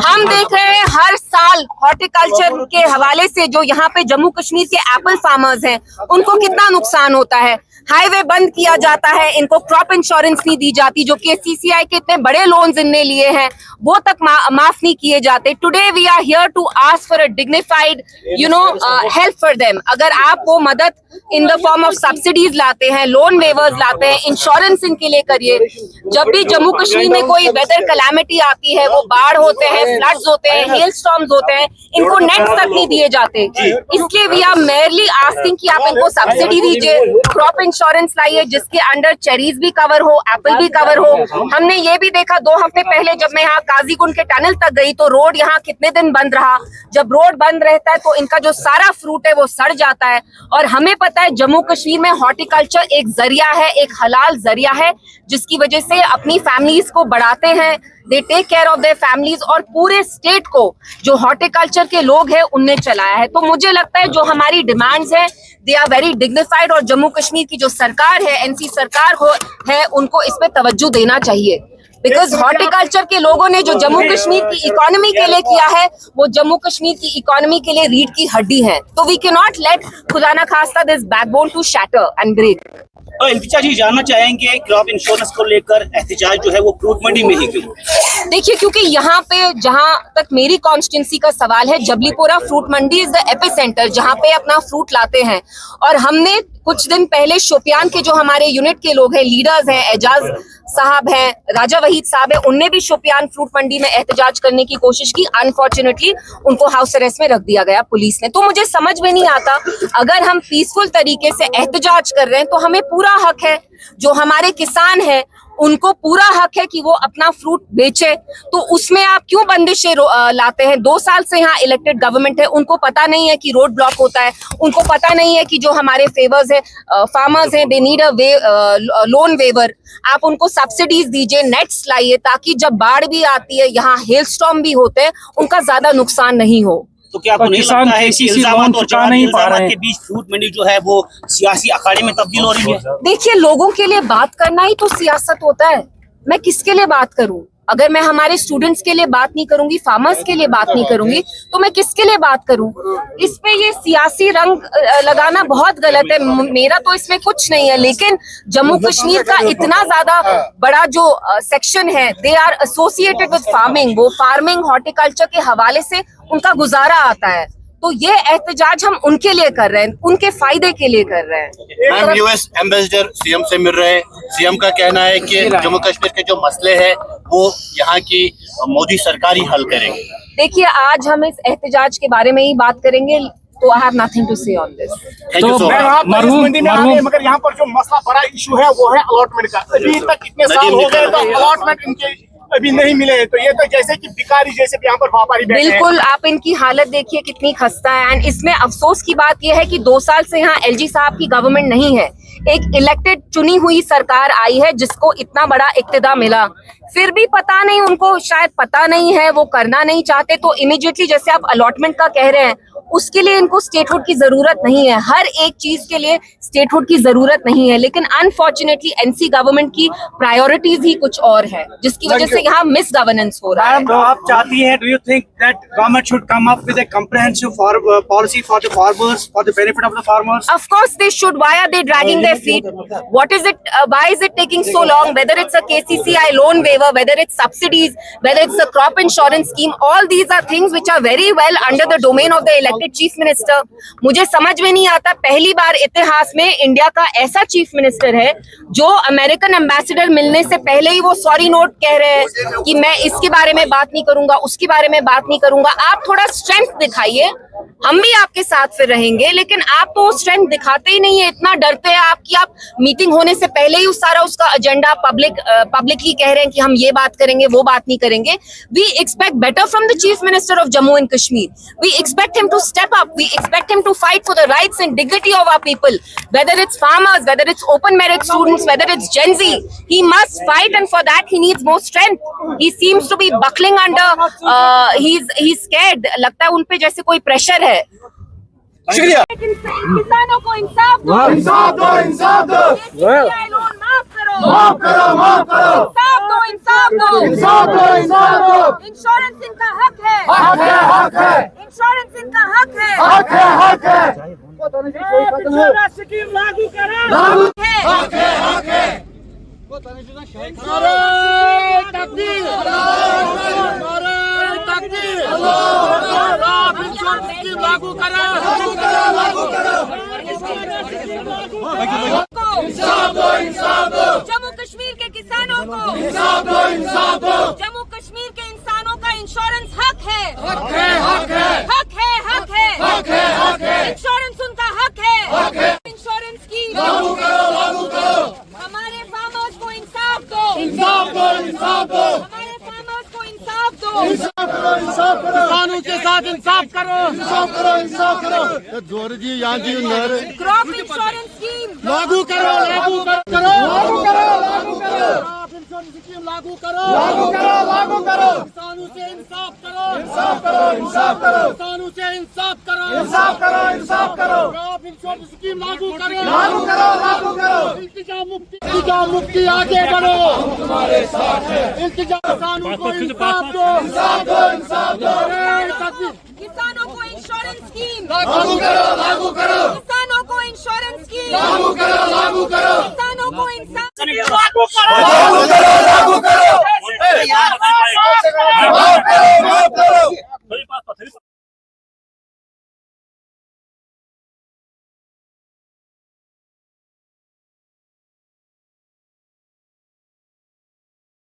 हम देख रहे हैं हर साल हॉर्टिकल्चर के हवाले से जो यहाँ पे जम्मू कश्मीर के एप्पल फार्मर्स हैं उनको कितना नुकसान होता है। हाईवे बंद किया जाता है, इनको क्रॉप इंश्योरेंस नहीं दी जाती, जो कि सीसीआई के इतने बड़े लोन्स इनने लिए हैं वो तक माफ नहीं किए जाते। Today we are here to ask for a dignified help for them. अगर आप वो मदद in the form of subsidies लाते हैं, लोन वेवर्स लाते हैं, इंश्योरेंस इनके लिए करिए। जब भी जम्मू कश्मीर में कोई वेदर कैलामिटी आती है, वो बाढ़ होते हैं, फ्लड्स होते हैं, हेल स्टॉर्म्स होते हैं, इनको नेट तक नहीं दिए जाते। इसलिए वी आर मेयरली आस्किंग कि आप इनको सब्सिडी दीजिए, क्रॉप इंश्योरेंस लाइए जिसके अंडर चेरीज भी कवर हो, एप्पल भी कवर हो। हमने ये भी देखा 2 हफ्ते पहले जब मैं यहाँ काजीगुंड के टनल तक गई तो रोड यहाँ कितने दिन बंद रहा। जब रोड बंद रहता है तो इनका जो सारा फ्रूट है वो सड़ जाता है। और हमें पता है जम्मू कश्मीर में हॉर्टिकल्चर एक जरिया है, एक हलाल जरिया है, जिसकी वजह से अपनी फैमिलीज को बढ़ाते हैं, they take care of their families, और पूरे स्टेट को जो हॉर्टिकल्चर के लोग हैं उनने चलाया है। तो मुझे लगता है जो हमारी डिमांड्स है दे आर वेरी डिग्निफाइड, और जम्मू कश्मीर की जो सरकार है, एनसी सरकार है, उनको इस पे तवज्जो देना चाहिए। बिकॉज हॉर्टिकल्चर के लोगों ने जो जम्मू कश्मीर की इकोनॉमी के लिए किया है वो जम्मू कश्मीर की इकोनॉमी के लिए रीढ़ की हड्डी है। तो वी कैन नॉट लेट खुदा ना खास्ता this backbone to shatter and break. इंतजार जी जानना चाहेंगे क्रॉप इंश्योरेंस को लेकर एहतजाज जो है वो फ्रूट मंडी में ही क्यों? देखिए, क्योंकि यहाँ पे जहाँ तक मेरी कॉन्स्टिट्यूंसी का सवाल है, जबलीपुरा फ्रूट मंडी इज द एपिसेंटर जहाँ पे अपना फ्रूट लाते हैं। और हमने कुछ दिन पहले शोपियान के जो हमारे यूनिट के लोग हैं, लीडर्स हैं, एजाज साहब हैं, राजा वहीद साहब है, उनने भी शोपियान फ्रूट मंडी में एहतजाज करने की कोशिश की। अनफॉर्चुनेटली उनको हाउस अरेस्ट में रख दिया गया पुलिस ने। तो मुझे समझ में नहीं आता, अगर हम पीसफुल तरीके से एहतजाज कर रहे हैं तो हमें पूरा हक है, जो हमारे किसान हैं उनको पूरा हक है कि वो अपना फ्रूट बेचे। तो उसमें आप क्यों बंदिशें लाते हैं? 2 साल से यहाँ इलेक्टेड गवर्नमेंट है, उनको पता नहीं है कि रोड ब्लॉक होता है, उनको पता नहीं है कि जो हमारे फेवर्स है फार्मर्स हैं they need a loan waiver. आप उनको सब्सिडीज दीजिए, नेट्स लाइए, ताकि जब बाढ़ भी आती है, यहाँ हेल स्टॉर्म भी होते हैं, उनका ज्यादा नुकसान नहीं हो। तो क्या आपको नहीं लगता है कि इल्जामात और इल्जामात के बीच फ्रूट मंडी जो है वो सियासी अखाड़े में तब्दील हो रही है? देखिए, लोगों के लिए बात करना ही तो सियासत होता है। मैं किसके लिए बात करूं? अगर मैं हमारे स्टूडेंट्स के लिए बात नहीं करूंगी, फार्मर्स के लिए बात नहीं करूंगी, तो मैं किसके लिए बात करूं? इस पे ये सियासी रंग लगाना बहुत गलत है। मेरा तो इसमें कुछ नहीं है, लेकिन जम्मू कश्मीर का इतना ज्यादा बड़ा जो सेक्शन है, they are associated with farming. वो फार्मिंग हॉर्टिकल्चर के हवाले से उनका गुजारा आता है। तो ये एहतजाज हम उनके लिए कर रहे हैं, उनके फायदे के लिए कर रहे हैं। मैम, यूएस एम्बेसडर सीएम से मिल रहे हैं। सीएम का कहना है कि जम्मू कश्मीर के जो मसले हैं वो यहाँ की मोदी सरकार ही हल करेगी। देखिए, आज हम इस एहतजाज के बारे में ही बात करेंगे, तो आई हैव नथिंग टू से ऑन दिस। तो मगर यहाँ पर जो मसला बड़ा इशू है वो है अलॉटमेंट का। अभी तक कितने साल हो गए तो अलॉटमेंट इनके अभी नहीं मिले। तो ये तो जैसे कि भिखारी जैसे यहाँ पर व्यापारी बैठे हैं। बिल्कुल, आप इनकी हालत देखिए कितनी खस्ता है। एंड इसमें अफसोस की बात यह है कि 2 साल से यहाँ एलजी साहब की गवर्नमेंट नहीं है, एक इलेक्टेड चुनी हुई सरकार आई है जिसको इतना बड़ा इक्तिदार मिला, फिर भी पता नहीं, उनको शायद पता नहीं है, वो करना नहीं चाहते। तो इमीडिएटली जैसे आप अलॉटमेंट का कह रहे हैं, उसके लिए इनको स्टेटहुड की जरूरत नहीं है। हर एक चीज के लिए स्टेटहुड की जरूरत नहीं है, लेकिन अनफॉर्चुनेटली एनसी गवर्नमेंट की प्रायोरिटीज ही कुछ और है, जिसकी वजह से यहाँ मिस गवर्नेंस हो रहा है। तो आप चाहती हैं, do you think that government should come up with a comprehensive policy for the farmers, for the benefit of the farmers? Of course they should. Why are they dragging their feet? What is it? Why is it taking so long? Whether it's a KCCI loan waiver, whether it's subsidies, whether it's a crop insurance scheme, all these are things which are very well under the domain of the elected chief minister. मुझे समझ में नहीं आता, पहली बार इतिहास में India का ऐसा चीफ मिनिस्टर है जो अमेरिकन एम्बेसडर मिलने से पहले ही वो सॉरी नोट कह रहे हैं कि मैं इसके बारे में बात नहीं करूंगा, उसके बारे में बात नहीं करूंगा। आप थोड़ा स्ट्रेंथ दिखाइए, हम भी आपके साथ फिर रहेंगे, लेकिन आप तो स्ट्रेंथ दिखाते ही नहीं है। इतना डरते हैं आप कि आप मीटिंग होने से पहले ही उस सारा उसका एजेंडा पब्लिकली कह रहे हैं कि हम ये बात करेंगे, वो बात नहीं करेंगे। We expect better from the chief minister of Jammu and Kashmir. We expect him to step up. We expect him to fight for the rights and dignity of our people. Whether it's farmers, whether it's open merit students, whether it's Gen Z, he must fight, and for that he needs more strength. He seems to be buckling under. He's scared. लगता है उन पे जैसे कोई pressure है। शुक्रिया। किसानों को इंसाफ दो, इंसाफ दो, इंसाफ दो। लोन माफ करो, माफ करो, माफ करो। इंसाफ दो, इंसाफ दो, इंसाफ दो, इंसाफ दो। इंश्योरेंस इनका हक है। इंश्योरेंस इनका हक है स्कीम लागू करें। लागू करो। जम्मू कश्मीर के किसानों को जम्मू कश्मीर के इंसानों का इंश्योरेंस हक है इंश्योरेंस उनका हक है इंश्योरेंस की हमारे फार्मर्स को इंसाफ दो हमारे फार्मर्स को इंसाफ दो किसानों के साथ इंसाफ करो। जोर जी यहाँ जी नहर क्रॉप इंश्योरेंस स्कीम लागू करो। क्रॉप इंश्योरेंस स्कीम लागू करो। किसानों से इंसाफ करो। किसानों से इंसाफ करो। क्रॉप इंश्योरेंस स्कीम लागू करो। इल्तिजा मुक्ति आगे बढ़ो। इल्तिजा किसानों को इंसाफ दो। किसानों को इंश्योरेंस स्कीम लागू करो। किसानों को इंश्योरेंस स्कीम लागू करो। किसानों को इंसाफ लागू करो।